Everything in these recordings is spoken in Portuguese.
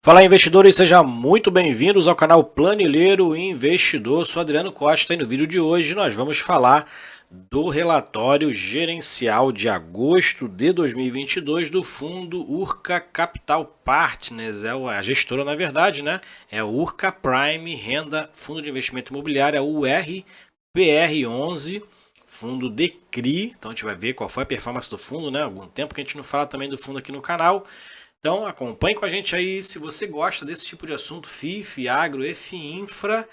Fala, investidores, sejam muito bem-vindos ao canal Planilheiro Investidor. Sou Adriano Costa e no vídeo de hoje nós vamos falar do relatório gerencial de agosto de 2022 do fundo Urca Capital Partners, a gestora na verdade, né? É o Urca Prime Renda Fundo de Investimento Imobiliário, o URPR11, fundo DECRI. Então a gente vai ver qual foi a performance do fundo, né? Há algum tempo que a gente não fala também do fundo aqui no canal. Então acompanhe com a gente aí, se você gosta desse tipo de assunto, FIF, Agro, Infra,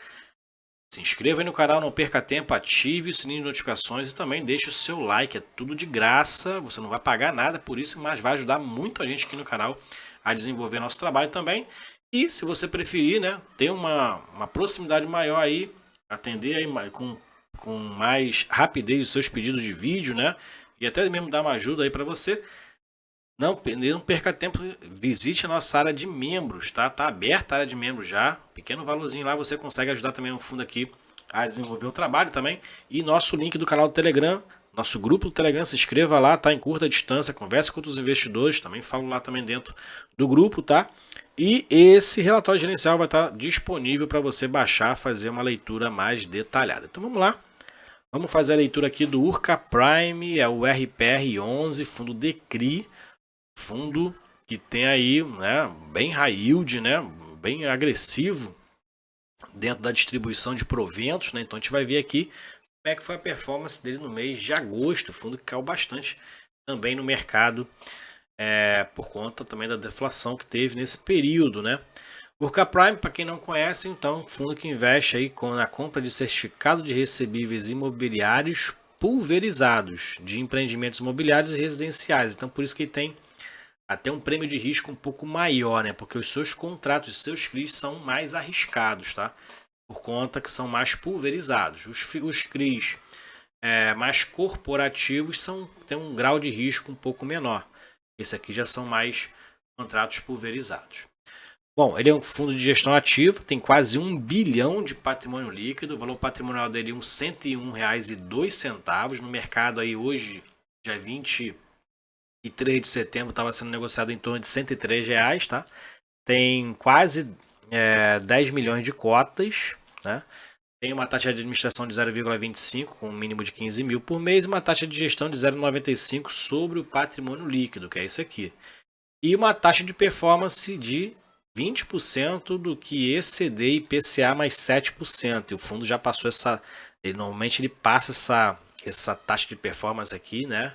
se inscreva aí no canal, não perca tempo, ative o sininho de notificações e também deixe o seu like, é tudo de graça, você não vai pagar nada por isso, mas vai ajudar muito a gente aqui no canal a desenvolver nosso trabalho também. E se você preferir, né, ter uma proximidade maior aí, atender aí com mais rapidez os seus pedidos de vídeo, né, e até mesmo dar uma ajuda aí para você, não perca tempo, visite a nossa área de membros, tá? Tá aberta a área de membros já. Pequeno valorzinho lá, você consegue ajudar também o fundo aqui a desenvolver o trabalho também. E nosso link do canal do Telegram, nosso grupo do Telegram, se inscreva lá, tá em curta distância, converse com outros investidores, também falo lá também dentro do grupo, tá? E esse relatório gerencial vai estar disponível para você baixar, fazer uma leitura mais detalhada. Então vamos lá. Vamos fazer a leitura aqui do Urca Prime, é o RPR11, fundo DECRI, fundo que tem aí, né, bem high yield, né, bem agressivo dentro da distribuição de proventos, né? Então a gente vai ver aqui como é que foi a performance dele no mês de agosto. O fundo que caiu bastante também no mercado, por conta também da deflação que teve nesse período, né? Urca Prime, para quem não conhece, então, fundo que investe aí na compra de certificado de recebíveis imobiliários pulverizados de empreendimentos imobiliários e residenciais. Então, por isso que ele tem até um prêmio de risco um pouco maior, né? Porque os seus contratos, os seus FRIs são mais arriscados, tá? Por conta que são mais pulverizados. Os FRIs mais corporativos têm um grau de risco um pouco menor. Esse aqui já são mais contratos pulverizados. Bom, ele é um fundo de gestão ativa, tem quase 1 bilhão de patrimônio líquido, o valor patrimonial dele é R$ 101,02. No mercado aí hoje, dia 23 de setembro, estava sendo negociado em torno de R$ 103, tá? Tem quase 10 milhões de cotas, né? Tem uma taxa de administração de 0,25, com um mínimo de 15 mil por mês, e uma taxa de gestão de 0,95 sobre o patrimônio líquido, que é esse aqui. E uma taxa de performance de 20% do que exceder IPCA mais 7%. E o fundo já passou normalmente ele passa essa taxa de performance aqui, né?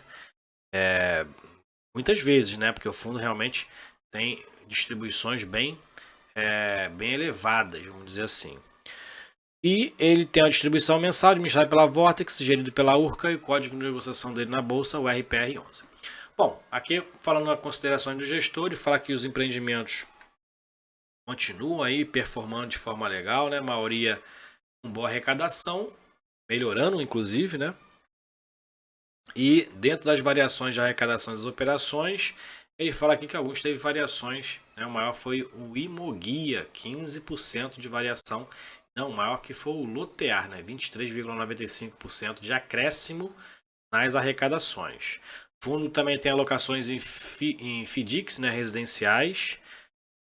Muitas vezes, né? Porque o fundo realmente tem distribuições bem elevadas, vamos dizer assim. E ele tem a distribuição mensal administrada pela Vortex, gerido pela Urca, e o código de negociação dele na bolsa, o RPR11. Bom, aqui falando das considerações do gestor, ele fala que os empreendimentos continuam aí performando de forma legal, né? A maioria com boa arrecadação, melhorando inclusive, né? E dentro das variações de arrecadação das operações, ele fala aqui que alguns teve variações, né? O maior foi o Imoguia, 15% de variação. Não, o maior que foi o Lotear, né? 23,95% de acréscimo nas arrecadações. O fundo também tem alocações em FDICs, né? Residenciais,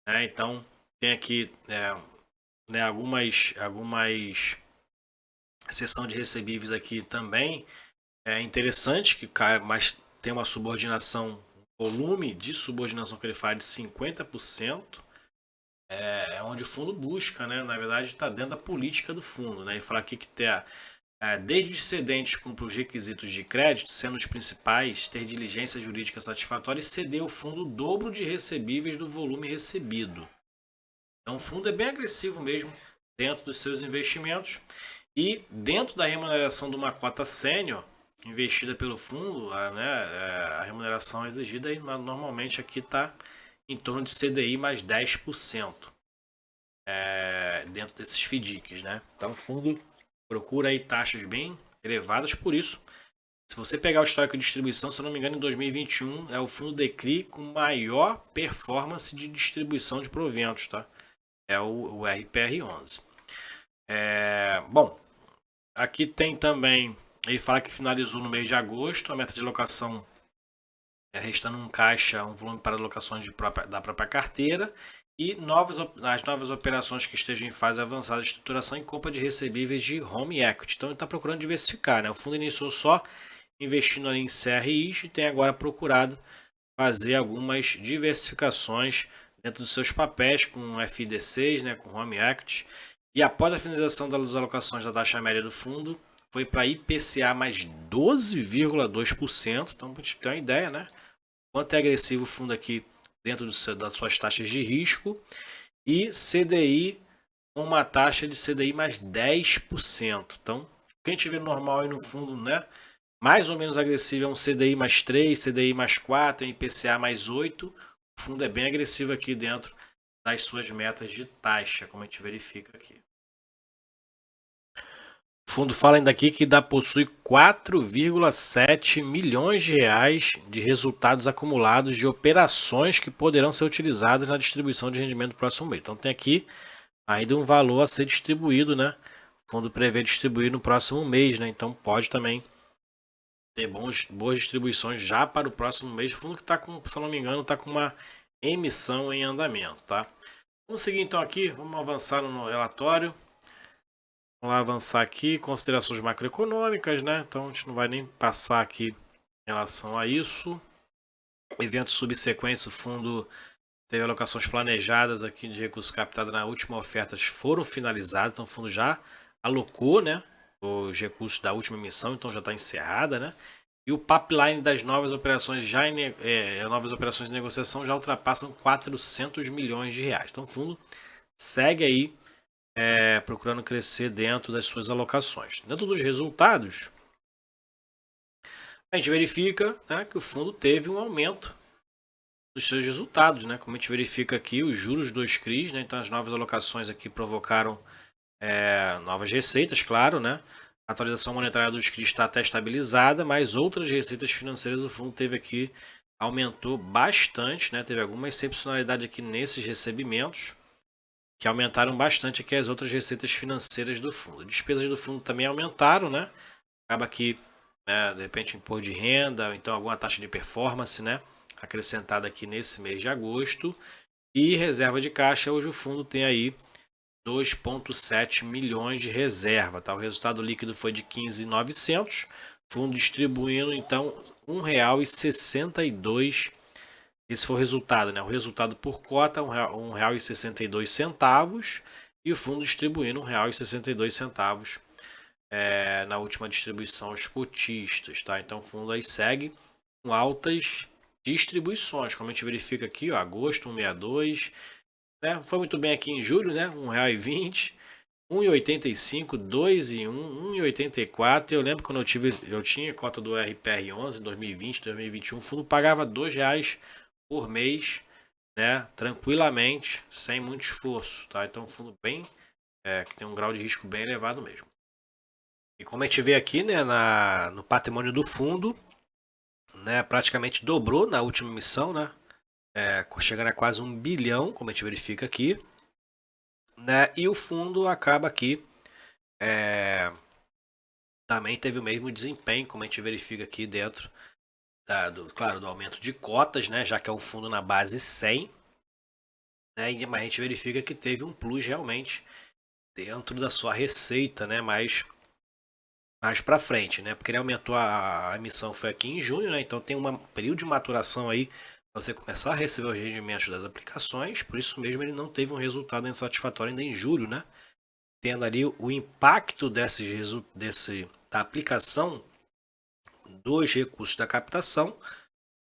né? Então tem aqui né, algumas seção de recebíveis aqui também. É interessante que cai, mas tem uma subordinação, volume de subordinação que ele faz de 50%, onde o fundo busca, né? Na verdade, está dentro da política do fundo, né? Ele fala aqui que desde os cedentes cumprir os requisitos de crédito, sendo os principais ter diligência jurídica satisfatória e ceder ao fundo o dobro de recebíveis do volume recebido. Então, o fundo é bem agressivo mesmo dentro dos seus investimentos. E dentro da remuneração de uma cota sênior investida pelo fundo, a remuneração exigida aí, normalmente aqui está em torno de CDI mais 10%, dentro desses FDICs, né? Então o fundo procura aí taxas bem elevadas, por isso, se você pegar o histórico de distribuição, se eu não me engano, em 2021 é o fundo DECRI com maior performance de distribuição de proventos, tá? É o RPR11. Bom, aqui tem também, ele fala que finalizou no mês de agosto, a meta de alocação restando um caixa, um volume para alocações da própria carteira, e as novas operações que estejam em fase avançada de estruturação em compra de recebíveis de home equity. Então ele está procurando diversificar, né? O fundo iniciou só investindo ali em CRIs e tem agora procurado fazer algumas diversificações dentro dos seus papéis com FIDCs, né, com home equity. E após a finalização das alocações da taxa média do fundo, foi para IPCA mais 12,2%. Então, para a gente ter uma ideia, né? Quanto é agressivo o fundo aqui dentro das suas taxas de risco. E CDI com uma taxa de CDI mais 10%. Então, quem tiver normal aí no fundo, né? Mais ou menos agressivo é um CDI mais 3, CDI mais 4, IPCA mais 8. O fundo é bem agressivo aqui dentro das suas metas de taxa, como a gente verifica aqui. O fundo fala ainda aqui que possui 4,7 milhões de reais de resultados acumulados de operações que poderão ser utilizadas na distribuição de rendimento do próximo mês. Então tem aqui ainda um valor a ser distribuído, né? O fundo prevê distribuir no próximo mês, né? Então pode também ter boas distribuições já para o próximo mês. O fundo que está com, se eu não me engano, está com uma emissão em andamento, tá? Vamos seguir então aqui, vamos avançar no relatório. Vamos lá avançar aqui, considerações macroeconômicas, né? Então a gente não vai nem passar aqui em relação a isso. Eventos subsequentes, o fundo teve alocações planejadas aqui de recursos captados na última oferta, foram finalizadas, então o fundo já alocou, né, os recursos da última emissão, então já está encerrada, né? E o pipeline das novas operações novas operações de negociação já ultrapassam 400 milhões de reais. Então o fundo segue aí procurando crescer dentro das suas alocações. Dentro dos resultados, a gente verifica, né, que o fundo teve um aumento dos seus resultados, né? Como a gente verifica aqui, os juros dos CRIs, né? Então as novas alocações aqui provocaram novas receitas, claro, né? A atualização monetária dos CRIs está até estabilizada, mas outras receitas financeiras do fundo teve aqui, aumentou bastante, né? Teve alguma excepcionalidade aqui nesses recebimentos, que aumentaram bastante aqui as outras receitas financeiras do fundo. Despesas do fundo também aumentaram, né? Acaba que, de repente, imposto de renda, então alguma taxa de performance, né? Acrescentada aqui nesse mês de agosto. E reserva de caixa, hoje o fundo tem aí 2,7 milhões de reserva. Tá? O resultado líquido foi de 15.900, fundo distribuindo então R$ 1,62. Esse foi o resultado, né? O resultado por cota R$ 1,62 e o fundo distribuindo R$ 1,62 na última distribuição aos cotistas, tá? Então o fundo aí segue com altas distribuições, como a gente verifica aqui, ó, agosto 1,62, né? Foi muito bem aqui em julho, né? R$ 1,20, 1,85, 2,1, 1,84. Eu lembro quando eu tinha cota do RPR11 em 2020, 2021, o fundo pagava R$ 2 por mês, né? Tranquilamente, sem muito esforço, tá? Então, um fundo bem que tem um grau de risco bem elevado mesmo. E como a gente vê aqui, né, no patrimônio do fundo, né, praticamente dobrou na última emissão, né? Chegando a quase 1 bilhão, como a gente verifica aqui, né? E o fundo acaba aqui também teve o mesmo desempenho, como a gente verifica aqui dentro claro, do aumento de cotas, né? Já que é um fundo na base 100, né? Mas a gente verifica que teve um plus realmente dentro da sua receita, né? Mais para frente, né? Porque ele aumentou a emissão foi aqui em junho, né? Então tem um período de maturação aí para você começar a receber os rendimentos das aplicações. Por isso mesmo ele não teve um resultado insatisfatório ainda em julho, né? Tendo ali o impacto da aplicação dos recursos da captação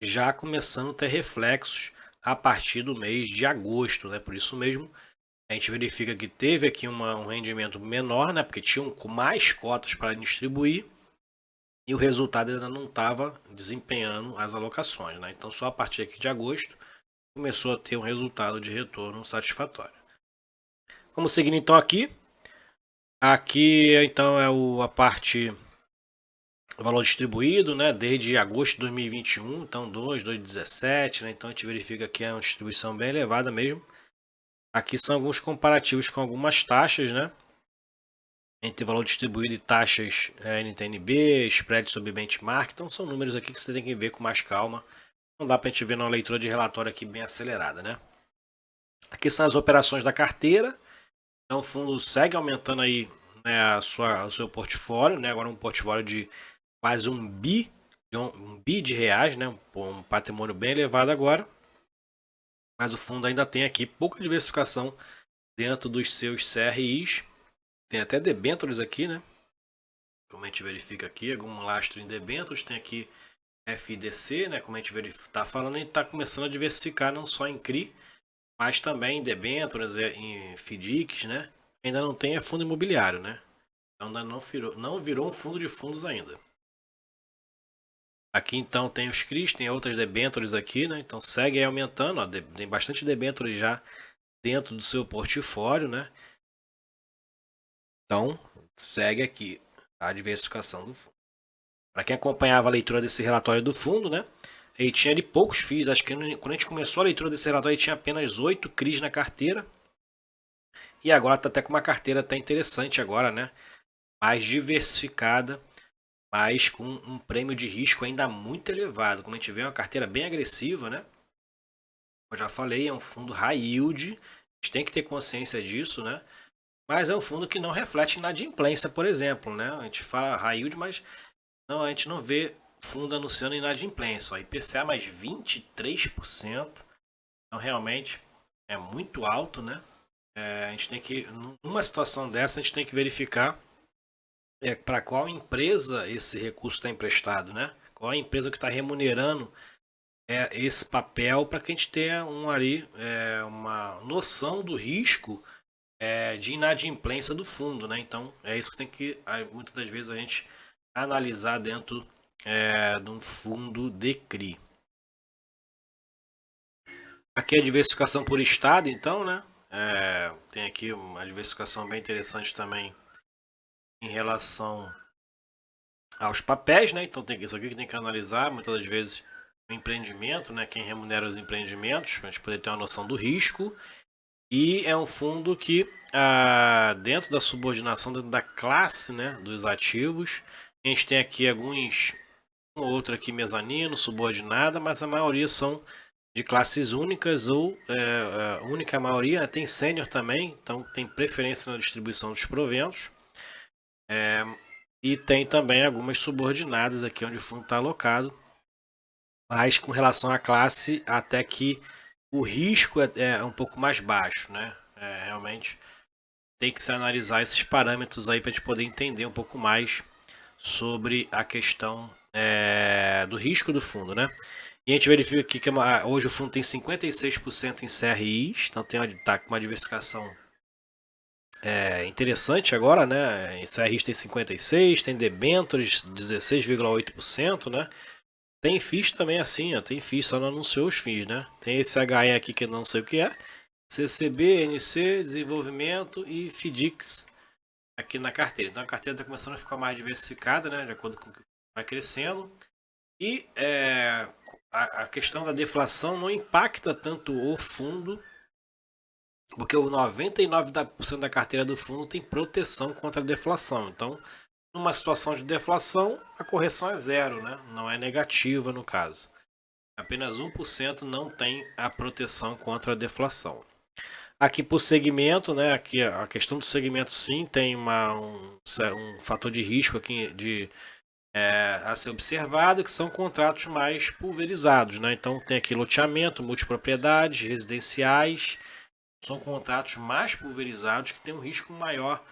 já começando a ter reflexos a partir do mês de agosto, né? Por isso mesmo a gente verifica que teve aqui um rendimento menor, né? Porque tinham mais cotas para distribuir e o resultado ainda não estava desempenhando as alocações, né? Então só a partir aqui de agosto começou a ter um resultado de retorno satisfatório. Vamos seguindo então aqui. Aqui então é a parte valor distribuído, né, desde agosto de 2021, então 2,17, né, então a gente verifica que é uma distribuição bem elevada mesmo. Aqui são alguns comparativos com algumas taxas, né, entre valor distribuído e taxas NTNB, spread sobre benchmark, então são números aqui que você tem que ver com mais calma, não dá para a gente ver numa leitura de relatório aqui bem acelerada, né. Aqui são as operações da carteira. Então o fundo segue aumentando aí, né, o seu portfólio, né? Agora um portfólio de quase um bi de reais, né? Um patrimônio bem elevado agora. Mas o fundo ainda tem aqui pouca diversificação dentro dos seus CRIs. Tem até debêntures aqui, né? Como a gente verifica aqui, algum lastro em debêntures. Tem aqui FDC, né? Como a gente está falando, a gente está começando a diversificar não só em CRI, mas também em debêntures, em FDICs, né? Ainda não tem fundo imobiliário, né? Então ainda não virou um fundo de fundos ainda. Aqui então tem os CRIs, tem outras debêntures aqui, né? Então segue aí aumentando, ó, tem bastante debêntures já dentro do seu portfólio, né? Então segue aqui a diversificação do fundo. Para quem acompanhava a leitura desse relatório do fundo, né? Ele tinha ali poucos FIIs, acho que quando a gente começou a leitura desse relatório ele tinha apenas 8 CRIs na carteira. E agora está até com uma carteira até interessante agora, né? Mais diversificada, mas com um prêmio de risco ainda muito elevado. Como a gente vê, é uma carteira bem agressiva, né? Eu já falei, é um fundo high yield, a gente tem que ter consciência disso, né? Mas é um fundo que não reflete inadimplência, por exemplo, né? A gente fala high yield, mas não, a gente não vê fundo anunciando inadimplência. Ó, IPCA mais 23%, então realmente é muito alto, né? A gente tem que, numa situação dessa, a gente tem que verificar para qual empresa esse recurso está emprestado, né? Qual a empresa que está remunerando esse papel para que a gente tenha uma noção do risco de inadimplência do fundo, né? Então é isso que tem que muitas das vezes a gente analisar dentro de um fundo de CRI. Aqui a diversificação por estado, então, né? Tem aqui uma diversificação bem interessante também em relação aos papéis, né? Então tem isso aqui que tem que analisar muitas das vezes o empreendimento, né? Quem remunera os empreendimentos, para a gente poder ter uma noção do risco. E é um fundo que dentro da subordinação, dentro da classe, né, dos ativos, a gente tem aqui um ou outro aqui mezanino, subordinada, mas a maioria são de classes únicas ou única maioria, né? Tem sênior também, então tem preferência na distribuição dos proventos. E tem também algumas subordinadas aqui onde o fundo está alocado, mas com relação à classe, até que o risco é um pouco mais baixo, né? Realmente tem que se analisar esses parâmetros aí para a gente poder entender um pouco mais sobre a questão do risco do fundo, né? E a gente verifica aqui que hoje o fundo tem 56% em CRIs, então tá com uma diversificação interessante agora, né? Em CRIs tem 56%, tem debêntures 16,8%, né? Tem FIIs também assim, ó, tem FIIs, só não anunciou os FIIs, né? Tem esse HE aqui que eu não sei o que é, CCB, NC, Desenvolvimento e FDICs aqui na carteira. Então a carteira está começando a ficar mais diversificada, né? De acordo com o que vai crescendo. E a questão da deflação não impacta tanto o fundo, porque o 99% da carteira do fundo tem proteção contra a deflação. Então, numa situação de deflação, a correção é zero, né? Não é negativa no caso. Apenas 1% não tem a proteção contra a deflação. Aqui por segmento, né? Aqui a questão do segmento sim tem um fator de risco aqui a ser observado, que são contratos mais pulverizados, né? Então tem aqui loteamento, multipropriedades, residenciais, são contratos mais pulverizados que têm um risco maior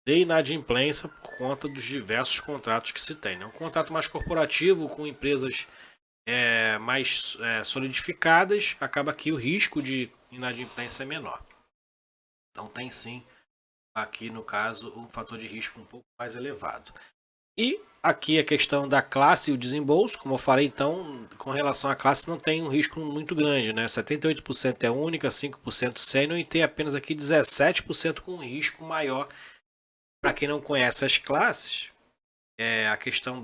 de inadimplência por conta dos diversos contratos que se tem, né? Um contrato mais corporativo com empresas mais solidificadas, acaba que o risco de inadimplência é menor. Então tem sim, aqui no caso, um fator de risco um pouco mais elevado. E aqui a questão da classe e o desembolso, como eu falei, então, com relação à classe não tem um risco muito grande, né? 78% é única, 5% sênior e tem apenas aqui 17% com um risco maior. Para quem não conhece as classes, a questão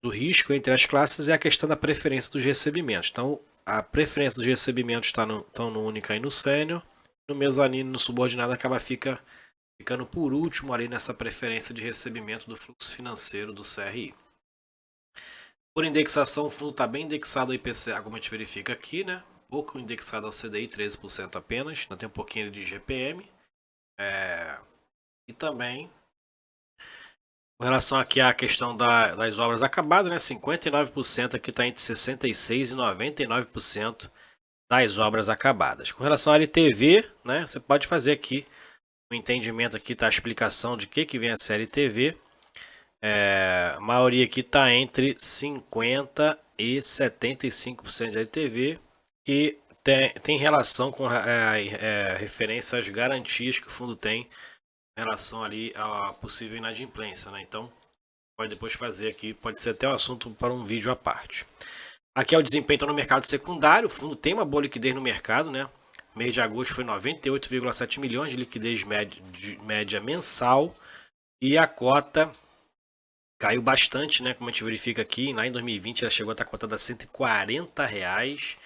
do risco entre as classes é a questão da preferência dos recebimentos. Então, a preferência dos recebimentos está no única e no sênior, no mezanino e no subordinado acaba ficando por último ali nessa preferência de recebimento do fluxo financeiro do CRI. Por indexação, o fundo está bem indexado ao IPCA, como a gente verifica aqui, né? pouco indexado ao CDI, 13% apenas, ainda tem um pouquinho de GPM. E também, com relação aqui à questão das obras acabadas, né, 59% aqui está entre 66% e 99% das obras acabadas. Com relação à LTV, né, você pode fazer aqui o entendimento, aqui tá a explicação de que vem a série TV. A maioria aqui está entre 50% e 75% de LTV, que tem relação com referência às garantias que o fundo tem em relação ali à possível inadimplência, né? Então, pode depois fazer aqui, pode ser até um assunto para um vídeo à parte. Aqui é o desempenho no mercado secundário, o fundo tem uma boa liquidez no mercado, né? Mês de agosto foi 98,7 milhões de liquidez média mensal, e a cota caiu bastante, né? Como a gente verifica aqui, lá em 2020 ela chegou a estar cotada a R$140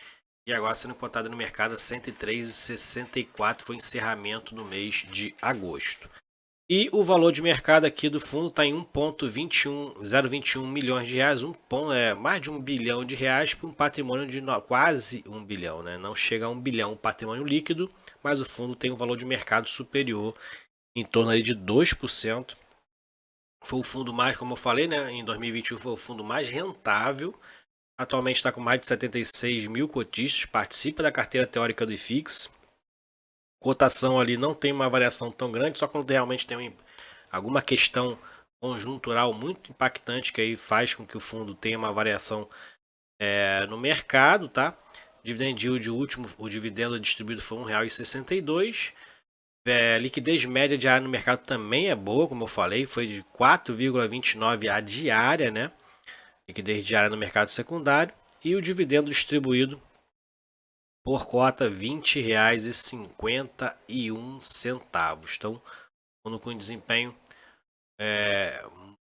e agora sendo cotada no mercado a R$103,64, foi o encerramento no mês de agosto. E o valor de mercado aqui do fundo está em 1,021 milhões de reais, mais de R$1 bilhão para um patrimônio de quase R$1 bilhão, né? Não chega a R$1 bilhão o patrimônio líquido, mas o fundo tem um valor de mercado superior, em torno ali de 2%. Foi o fundo mais, como eu falei, né, em 2021 foi o fundo mais rentável. Atualmente está com mais de 76 mil cotistas, participa da carteira teórica do IFIX. Cotação ali não tem uma variação tão grande, só quando realmente tem alguma questão conjuntural muito impactante que aí faz com que o fundo tenha uma variação no mercado, tá? Dividend yield, o dividendo distribuído foi R$1,62. Liquidez média diária no mercado também é boa, como eu falei, foi de 4,29 a diária, né? Liquidez diária no mercado secundário. E o dividendo distribuído por cota R$20,51. Então, fundo com desempenho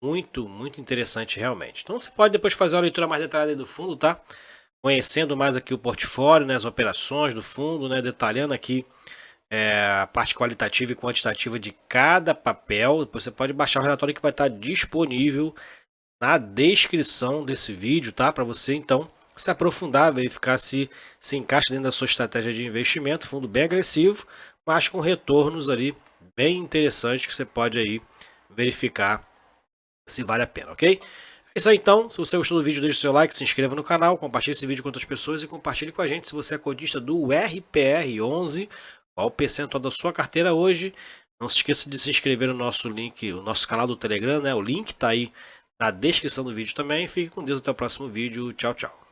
muito, muito interessante realmente. Então, você pode depois fazer uma leitura mais detalhada do fundo, tá? Conhecendo mais aqui o portfólio, né, as operações do fundo, né, detalhando aqui a parte qualitativa e quantitativa de cada papel. Você pode baixar o relatório que vai estar disponível na descrição desse vídeo, tá? Para você então se aprofundar, verificar se encaixa dentro da sua estratégia de investimento. Fundo bem agressivo, mas com retornos ali bem interessantes que você pode aí verificar se vale a pena, ok? É isso aí então, se você gostou do vídeo, deixe o seu like, se inscreva no canal, compartilhe esse vídeo com outras pessoas e compartilhe com a gente se você é cotista do RPR11, qual o percentual da sua carteira hoje. Não se esqueça de se inscrever no nosso link, o nosso canal do Telegram, né? O link está aí na descrição do vídeo também. Fique com Deus, até o próximo vídeo. Tchau, tchau.